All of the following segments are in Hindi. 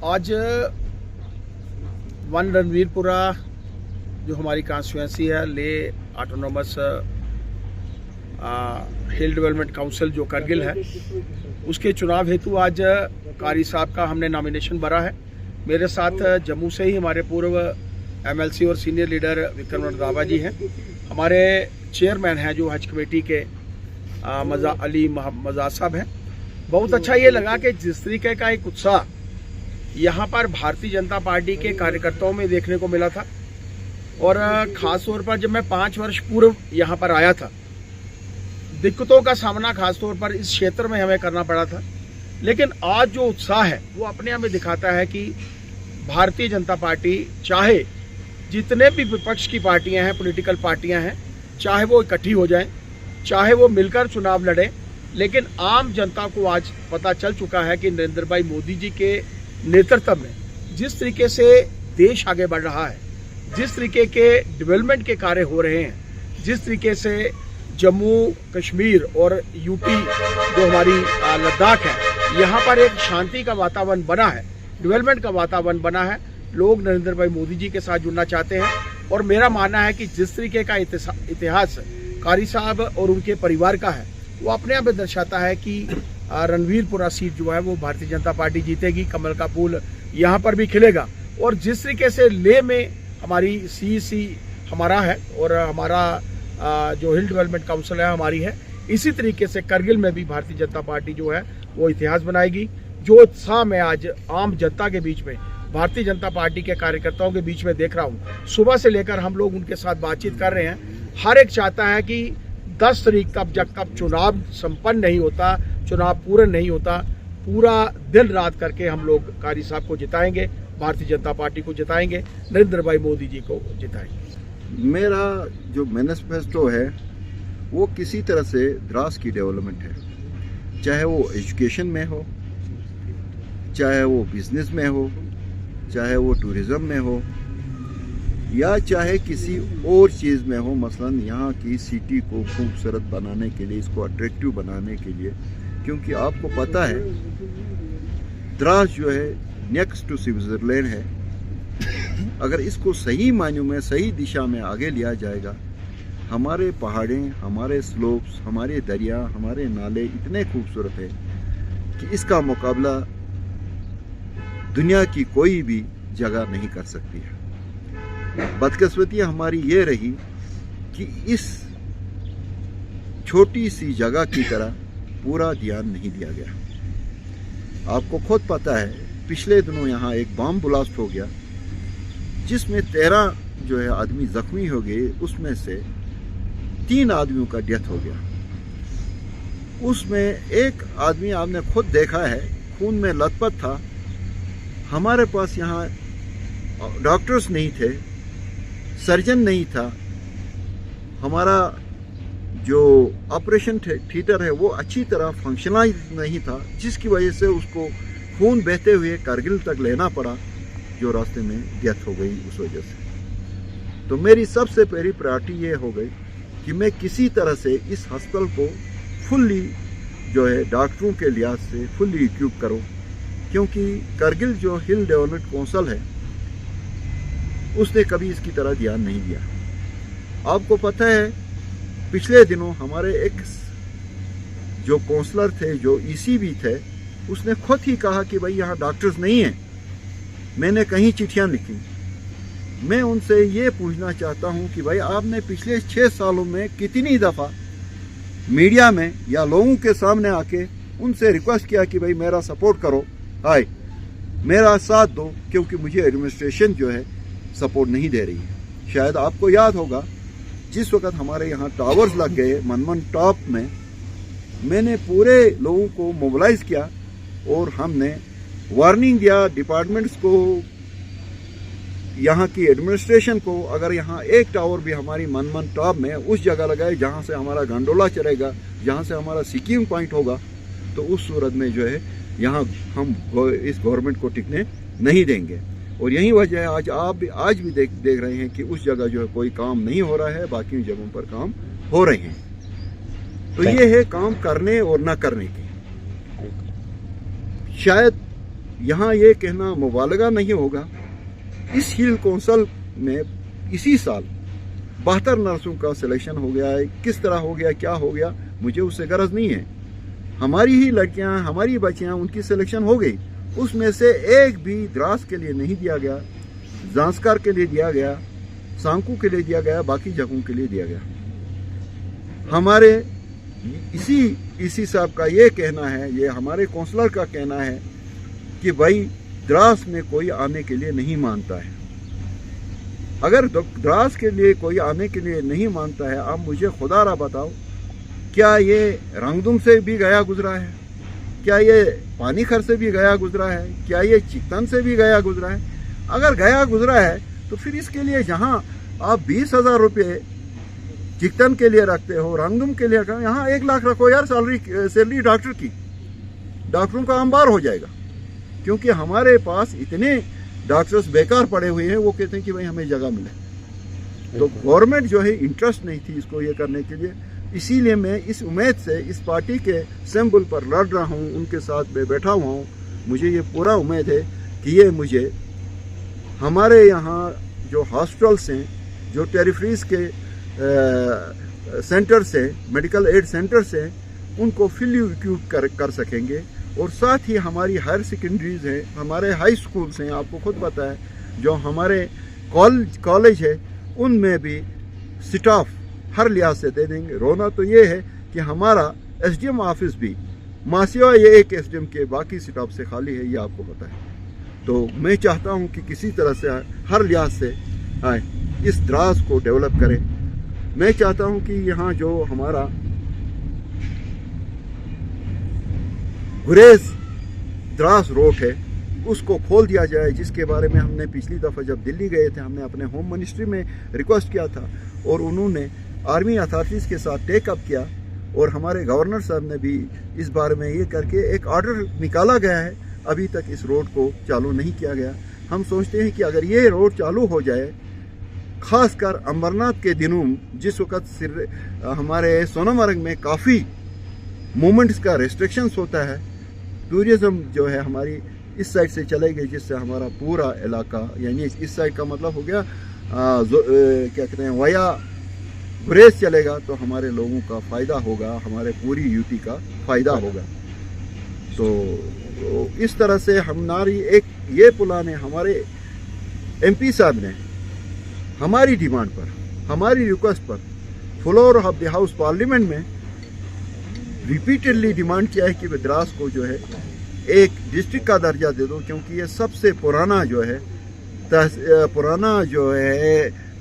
आज वन रणवीरपुरा जो हमारी कॉन्स्टिट्यूंसी है, ले ऑटोनोमस हिल डेवलपमेंट काउंसिल जो करगिल है, उसके चुनाव हेतु आज कारी साहब का हमने नॉमिनेशन भरा है। मेरे साथ जम्मू से ही हमारे पूर्व एमएलसी और सीनियर लीडर विक्रम रंधावा जी हैं। हमारे चेयरमैन हैं जो हज कमेटी के मजा अली मजाज साहब हैं। बहुत अच्छा ये लगा कि जिस तरीके का एक उत्साह यहाँ पर भारतीय जनता पार्टी के कार्यकर्ताओं में देखने को मिला था, और खास तौर पर जब मैं 5 वर्ष पूर्व यहाँ पर आया था, दिक्कतों का सामना खास तौर पर इस क्षेत्र में हमें करना पड़ा था, लेकिन आज जो उत्साह है वो अपने आप में दिखाता है कि भारतीय जनता पार्टी, चाहे जितने भी विपक्ष की पार्टियां हैं, पॉलिटिकल पार्टियां हैं, चाहे वो इकट्ठी हो जाएं, चाहे वो मिलकर चुनाव लड़ें, लेकिन आम जनता को आज पता चल चुका है कि नरेंद्र भाई मोदी जी के नेतृत्व में जिस तरीके से देश आगे बढ़ रहा है, जिस तरीके के डेवलपमेंट के कार्य हो रहे हैं, जिस तरीके से जम्मू कश्मीर और यूपी जो हमारी लद्दाख है, यहाँ पर एक शांति का वातावरण बना है, डेवलपमेंट का वातावरण बना है। लोग नरेंद्र भाई मोदी जी के साथ जुड़ना चाहते हैं, और मेरा मानना है कि जिस तरीके का इतिहास कारी साहब और उनके परिवार का है, वो अपने आप में दर्शाता है कि रणवीरपुरा सीट जो है वो भारतीय जनता पार्टी जीतेगी। कमल का फूल यहाँ पर भी खिलेगा, और जिस तरीके से लेह में हमारी सीईसी हमारा है और हमारा जो हिल डेवलपमेंट काउंसिल है हमारी है, इसी तरीके से करगिल में भी भारतीय जनता पार्टी जो है वो इतिहास बनाएगी। जो उत्साह मैं आज आम जनता के बीच में, भारतीय जनता पार्टी के कार्यकर्ताओं के बीच में देख रहा हूँ, सुबह से लेकर हम लोग उनके साथ बातचीत कर रहे हैं, हर एक चाहता है कि 10 तारीख तक, जब तक चुनाव संपन्न नहीं होता, चुनाव पूर्ण नहीं होता, पूरा दिन रात करके हम लोग कारी साहब को जिताएंगे, भारतीय जनता पार्टी को जिताएंगे, नरेंद्र भाई मोदी जी को जिताएंगे। मेरा जो मैनिफेस्टो है वो किसी तरह से द्रास की डेवलपमेंट है, चाहे वो एजुकेशन में हो, चाहे वो बिजनेस में हो, चाहे वो टूरिज्म में हो, या चाहे किसी और चीज़ में हो। मसलन यहाँ की सिटी को खूबसूरत बनाने के लिए, इसको अट्रैक्टिव बनाने के लिए, क्योंकि आपको पता है द्रास जो है नेक्स्ट टू स्विट्जरलैंड है। अगर इसको सही मायनों में, सही दिशा में आगे लिया जाएगा, हमारे पहाड़ें, हमारे स्लोप्स, हमारे दरिया, हमारे नाले इतने खूबसूरत है कि इसका मुकाबला दुनिया की कोई भी जगह नहीं कर सकती है। बदकिस्मती हमारी ये रही कि इस छोटी सी जगह की तरह पूरा ध्यान नहीं दिया गया। आपको खुद पता है, पिछले दिनों यहाँ एक बम ब्लास्ट हो गया जिसमें 13 जो है आदमी जख्मी हो गए, उसमें से 3 आदमियों का डेथ हो गया। उसमें एक आदमी आपने खुद देखा है, खून में लथपथ था। हमारे पास यहाँ डॉक्टर्स नहीं थे, सर्जन नहीं था, हमारा जो ऑपरेशन थिएटर है वो अच्छी तरह फंक्शनलाइज नहीं था, जिसकी वजह से उसको खून बहते हुए कारगिल तक लेना पड़ा, जो रास्ते में डेथ हो गई उस वजह से। तो मेरी सबसे पहली प्रायोरिटी ये हो गई कि मैं किसी तरह से इस अस्पताल को फुल्ली जो है डॉक्टरों के लिहाज से फुल्ली इक्विप करूं, क्योंकि करगिल जो हिल डेवलपमेंट काउंसिल है उसने कभी इसकी तरह ध्यान नहीं दिया। आपको पता है, पिछले दिनों हमारे एक जो काउंसलर थे, जो ईसी भी थे, उसने खुद ही कहा कि भाई यहाँ डॉक्टर्स नहीं हैं। मैंने कहीं चिट्ठियाँ लिखी। मैं उनसे ये पूछना चाहता हूँ कि भाई आपने पिछले 6 सालों में कितनी दफ़ा मीडिया में या लोगों के सामने आके उनसे रिक्वेस्ट किया कि भाई मेरा सपोर्ट करो, हाय मेरा साथ दो, क्योंकि मुझे एडमिनिस्ट्रेशन जो है सपोर्ट नहीं दे रही है। शायद आपको याद होगा, जिस वक्त हमारे यहाँ टावर्स लग गए मनमन टॉप में, मैंने पूरे लोगों को मोबिलाइज किया और हमने वार्निंग दिया डिपार्टमेंट्स को, यहाँ की एडमिनिस्ट्रेशन को, अगर यहाँ एक टावर भी हमारी मनमन टॉप में उस जगह लगाए जहाँ से हमारा गंडोला चलेगा, जहाँ से हमारा सिक्किम पॉइंट होगा, तो उस सूरत में जो है यहाँ हम इस गवर्नमेंट को टिकने नहीं देंगे। और यही वजह है आज भी देख रहे हैं कि उस जगह जो है कोई काम नहीं हो रहा है, बाकी जगहों पर काम हो रहे हैं। तो ये है काम करने और ना करने की। शायद यहाँ ये कहना मुबालगा नहीं होगा, इस हिल कौंसल में इसी साल 72 नर्सों का सिलेक्शन हो गया है। किस तरह हो गया, क्या हो गया, मुझे उससे गरज नहीं है। हमारी ही लड़कियां, हमारी बच्चियां, उनकी सिलेक्शन हो गई। उसमें से एक भी द्रास के लिए नहीं दिया गया, जांस्कर के लिए दिया गया, सांकू के लिए दिया गया, बाकी जगहों के लिए दिया गया। हमारे इसी साहब का ये कहना है, ये हमारे काउंसलर का कहना है कि भाई द्रास में कोई आने के लिए नहीं मानता है। अगर द्रास के लिए कोई आने के लिए नहीं मानता है, आप मुझे खुदारा बताओ, क्या ये रंगदुम से भी गया गुजरा है? क्या ये पानीखर से भी गया गुजरा है? क्या ये चिकतन से भी गया गुजरा है? अगर गया गुजरा है तो फिर इसके लिए जहां आप 20,000 रुपये चिकतन के लिए रखते हो, रंगदुम के लिए रखो, यहाँ 1 लाख रखो यार सैलरी डॉक्टर की। डॉक्टरों का अंबार हो जाएगा, क्योंकि हमारे पास इतने डॉक्टर्स बेकार पड़े हुए हैं, वो कहते हैं कि भाई हमें जगह मिले। तो गवर्नमेंट जो है इंटरेस्ट नहीं थी इसको ये करने के लिए। इसीलिए मैं इस उम्मीद से इस पार्टी के सिंबल पर लड़ रहा हूँ, उनके साथ में बैठा हुआ हूँ। मुझे ये पूरा उम्मीद है कि ये मुझे हमारे यहाँ जो हॉस्पिटल्स हैं, जो टेरिफरीज के सेंटर्स हैं, मेडिकल एड सेंटर्स हैं, उनको फुली इक्विप कर सकेंगे। और साथ ही हमारी हायर सेकेंडरीज हैं, हमारे हाई स्कूल्स हैं, आपको खुद पता है, जो हमारे कॉलेज है, उनमें भी स्टाफ हर लिहाज से दे देंगे। रोना तो ये है कि हमारा एसडीएम ऑफिस भी मासिवा ये एक एसडीएम के बाकी स्टाफ से खाली है, ये आपको पता है। तो मैं चाहता हूँ कि किसी तरह से हर लिहाज से इस द्रास को डेवलप करें। मैं चाहता हूँ कि यहाँ जो हमारा गुरेज द्रास रोड है उसको खोल दिया जाए, जिसके बारे में हमने पिछली दफ़ा जब दिल्ली गए थे, हमने अपने होम मिनिस्ट्री में रिक्वेस्ट किया था और उन्होंने आर्मी अथॉरिटीज़ के साथ टेकअप किया। और हमारे गवर्नर साहब ने भी इस बारे में ये करके एक ऑर्डर निकाला गया है। अभी तक इस रोड को चालू नहीं किया गया। हम सोचते हैं कि अगर ये रोड चालू हो जाए, खासकर अमरनाथ के दिनों जिस वक्त हमारे सोनमर्ग में काफ़ी मूवमेंट्स का रेस्ट्रिक्शंस होता है, टूरिज़्म जो है हमारी इस साइड से चलेगी, जिससे हमारा पूरा इलाका, यानी इस साइड का मतलब हो गया क्या कहते हैं, वाया गुरेज चलेगा, तो हमारे लोगों का फ़ायदा होगा, हमारे पूरी यूटी का फ़ायदा होगा। तो इस तरह से हमारी एक ये प्लान है। हमारे एमपी साहब ने हमारी डिमांड पर, हमारी रिक्वेस्ट पर floor of the house parliament में रिपीटेडली डिमांड किया है कि द्रास को जो है एक डिस्ट्रिक्ट का दर्जा दे दो, क्योंकि ये सबसे पुराना जो है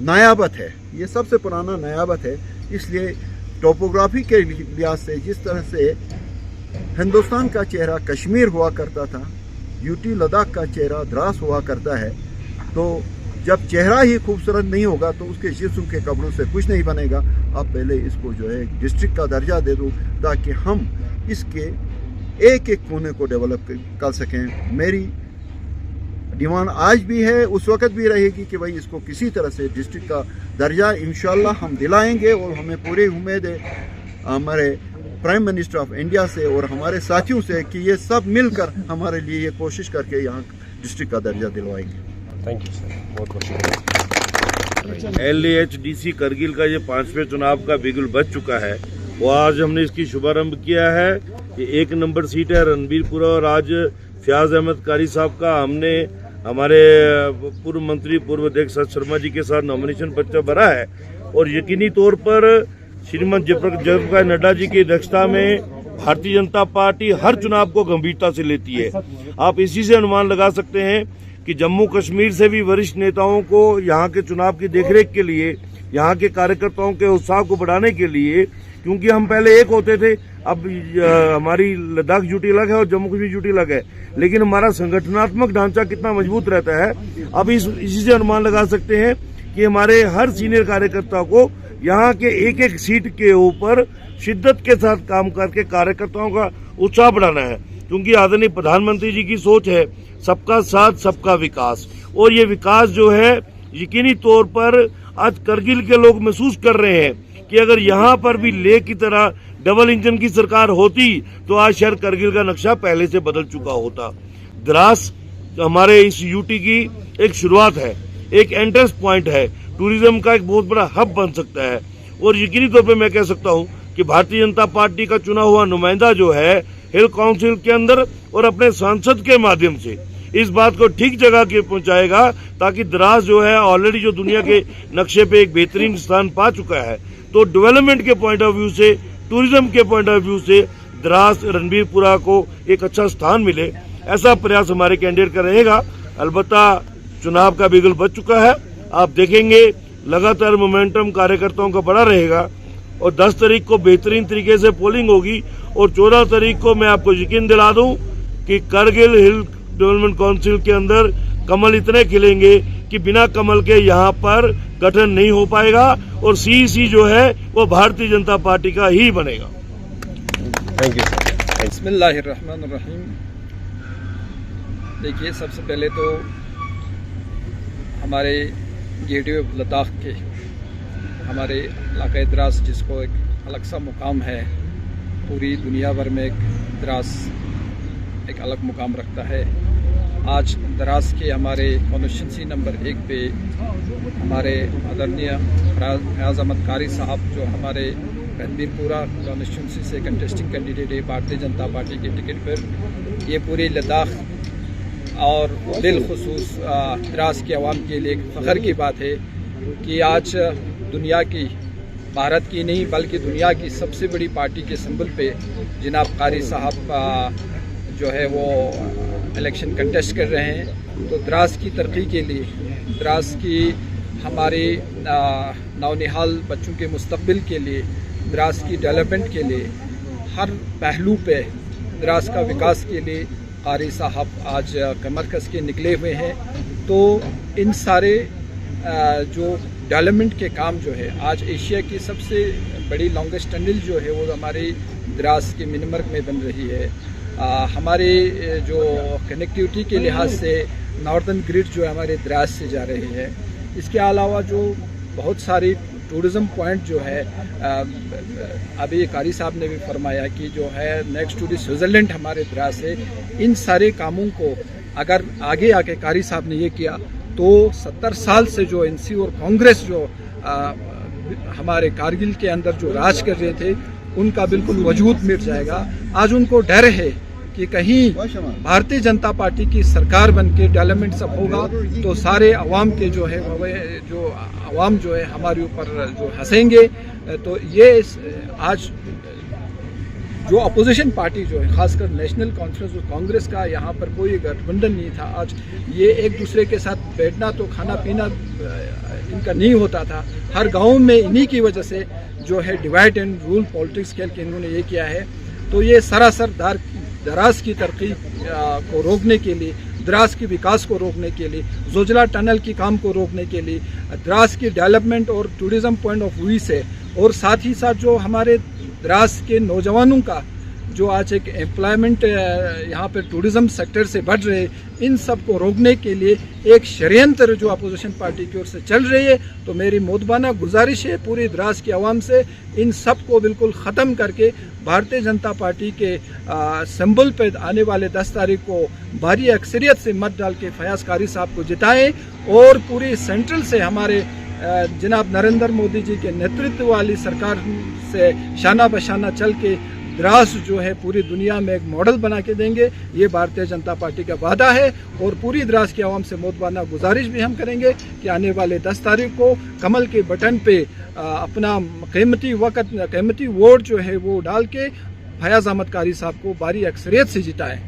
नायाबत है, ये सबसे पुराना नायाबत है। इसलिए टोपोग्राफी के लिहाज से जिस तरह से हिंदुस्तान का चेहरा कश्मीर हुआ करता था, यूटी लद्दाख का चेहरा द्रास हुआ करता है, तो जब चेहरा ही खूबसूरत नहीं होगा तो उसके जिस्म के कपड़ों से कुछ नहीं बनेगा। आप पहले इसको जो है डिस्ट्रिक्ट का दर्जा दे दो, ताकि हम इसके एक एक कोने को डेवलप कर सकें। मेरी डिमांड आज भी है, उस वक्त भी रहेगी कि भाई इसको किसी तरह से डिस्ट्रिक्ट का दर्जा इंशाल्लाह हम दिलाएंगे। और हमें पूरी उम्मीद है हमारे प्राइम मिनिस्टर ऑफ इंडिया से और हमारे साथियों से कि ये सब मिलकर हमारे लिए ये कोशिश करके यहाँ डिस्ट्रिक्ट का दर्जा दिलवाएंगे। थैंक यू सर, बहुत बहुत शुक्रिया। LAHDC करगिल का ये 5वें चुनाव का बिगुल बज चुका है, वो आज हमने इसकी शुभारंभ किया है। ये 1 नंबर सीट है रणबीरपुरा, और आज फयाज अहमद कारी साहब का हमने हमारे पूर्व मंत्री पूर्व अध्यक्ष सत शर्मा जी के साथ नॉमिनेशन पर्चा भरा है। और यकीनी तौर पर श्रीमती जगत नड्डा जी की अध्यक्षता में भारतीय जनता पार्टी हर चुनाव को गंभीरता से लेती है। आप इसी से अनुमान लगा सकते हैं कि जम्मू कश्मीर से भी वरिष्ठ नेताओं को यहाँ के चुनाव की देखरेख के लिए, यहाँ के कार्यकर्ताओं के उत्साह को बढ़ाने के लिए, क्योंकि हम पहले एक होते थे, अब हमारी लद्दाख ड्यूटी अलग है और जम्मू कश्मीर ड्यूटी अलग है, लेकिन हमारा संगठनात्मक ढांचा कितना मजबूत रहता है, अब इसी से अनुमान लगा सकते हैं कि हमारे हर सीनियर कार्यकर्ता को यहाँ के एक एक सीट के ऊपर शिद्दत के साथ काम करके कार्यकर्ताओं का उत्साह बढ़ाना है। क्योंकि आदरणीय प्रधानमंत्री जी की सोच है सबका साथ सबका विकास, और ये विकास जो है यकीनी तौर पर आज करगिल के लोग महसूस कर रहे हैं कि अगर यहाँ पर भी लेह की तरह डबल इंजन की सरकार होती तो आज शायद करगिल का नक्शा पहले से बदल चुका होता। द्रास हमारे इस यूटी की एक शुरुआत है, एक एंट्रेंस पॉइंट है, टूरिज्म का एक बहुत बड़ा हब बन सकता है। और यकीनी तौर पे मैं कह सकता हूं कि भारतीय जनता पार्टी का चुना हुआ नुमाइंदा जो है हिल काउंसिल के अंदर और अपने सांसद के माध्यम से इस बात को ठीक जगह के पहुंचाएगा, ताकि द्रास जो है ऑलरेडी जो दुनिया के नक्शे पे एक बेहतरीन स्थान पा चुका है, तो डेवलपमेंट के पॉइंट ऑफ व्यू से, टूरिज्म के पॉइंट ऑफ व्यू से द्रास रणबीरपुरा को एक अच्छा स्थान मिले, ऐसा प्रयास हमारे कैंडिडेट का रहेगा। अलबत्ता चुनाव का बिगुल बज चुका है, आप देखेंगे लगातार मोमेंटम कार्यकर्ताओं का बड़ा रहेगा और 10 तारीख को बेहतरीन तरीके से पोलिंग होगी और 14 तारीख को मैं आपको यकीन दिला दूं कि करगिल हिल डेवलपमेंट काउंसिल के अंदर कमल इतने खिलेंगे कि बिना कमल के यहाँ पर गठन नहीं हो पाएगा और सीईसी जो है वो भारतीय जनता पार्टी का ही बनेगा। Thank you. बिस्मिल्लाहिर्रहमानिर्रहीम। देखिए, सबसे पहले तो हमारे गेटवे ऑफ लद्दाख के हमारे इलाक़े द्रास, जिसको एक अलग सा मुकाम है, पूरी दुनिया भर में एक द्रास एक अलग मुकाम रखता है। आज द्रास के हमारे कॉन्स्टिट्यूंसी नंबर 1 पे हमारे आदरणीय फयाज अहमद कारी साहब, जो हमारे रणबीरपुरा कॉन्स्टिट्यूंसी से कंटेस्टिंग कैंडिडेट है भारतीय जनता पार्टी के टिकट पर, ये पूरे लद्दाख और बिलखुसूस द्रास के अवाम के लिए एक फ़ख्र की बात है कि आज दुनिया की, भारत की नहीं बल्कि दुनिया की सबसे बड़ी पार्टी के सिंबल पे जनाब कारी साहब जो है वो इलेक्शन कंटेस्ट कर रहे हैं। तो द्रास की तरक्की के लिए, द्रास की हमारे नौनिहाल बच्चों के मुस्तकबिल के लिए, द्रास की डेवलपमेंट के लिए, हर पहलू पे द्रास का विकास के लिए कारी साहब आज कमर कस के निकले हुए हैं। तो इन सारे जो डेवलपमेंट के काम जो है, आज एशिया की सबसे बड़ी लॉन्गेस्ट टनल जो है वो हमारी द्रास के मिनमर्ग में बन रही है। हमारे जो कनेक्टिविटी के लिहाज से नॉर्दर्न ग्रिड जो है हमारे द्रास से जा रही है। इसके अलावा जो बहुत सारी टूरिज़म पॉइंट जो है, अभी कारी साहब ने भी फरमाया कि जो है नेक्स्ट टू द स्विट्ज़रलैंड हमारे द्रास है। इन सारे कामों को अगर आगे आके कारी साहब ने ये किया तो 70 साल से जो एनसी और कांग्रेस जो हमारे कारगिल के अंदर जो राज कर रहे थे, उनका बिल्कुल वजूद मिट जाएगा। आज उनको डर है कि कहीं भारतीय जनता पार्टी की सरकार बन के डेवलपमेंट सब होगा तो सारे अवाम के जो है जो अवाम जो है हमारे ऊपर जो हंसेंगे। तो ये आज जो अपोजिशन पार्टी जो है, खासकर नेशनल कॉन्फ्रेंस और कांग्रेस का यहाँ पर कोई गठबंधन नहीं था। आज ये एक दूसरे के साथ बैठना तो खाना पीना इनका नहीं होता था। हर गांव में इन्हीं की वजह से जो है डिवाइड एंड रूल पॉलिटिक्स खेल के इन्होंने ये किया है। तो ये सरासर द्रास की तरक्की को रोकने के लिए, द्रास के विकास को रोकने के लिए, जोजिला टनल की काम को रोकने के लिए, द्रास की डेवलपमेंट और टूरिज्म पॉइंट ऑफ व्यू से, और साथ ही साथ जो हमारे द्रास के नौजवानों का जो आज एक एम्प्लॉयमेंट यहाँ पर टूरिज्म सेक्टर से बढ़ रहे, इन सब को रोकने के लिए एक षड्यंत्र जो अपोजिशन पार्टी की ओर से चल रही है। तो मेरी मोदबाना गुजारिश है पूरी द्रास की आवाम से, इन सब को बिल्कुल ख़त्म करके भारतीय जनता पार्टी के सिंबल पे आने वाले 10 तारीख को भारी अक्सरियत से मत डाल के फयाज कारी साहब को जिताएं और पूरी सेंट्रल से हमारे जनाब नरेंद्र मोदी जी के नेतृत्व वाली सरकार से शाना बशाना चल के द्रास जो है पूरी दुनिया में एक मॉडल बना के देंगे। ये भारतीय जनता पार्टी का वादा है और पूरी द्रास की आवाम से मोदबाना गुजारिश भी हम करेंगे कि आने वाले 10 तारीख को कमल के बटन पे अपना कीमती वोट जो है वो डाल के फयाज अहमद कारी साहब को भारी अक्सरियत से जिताएं।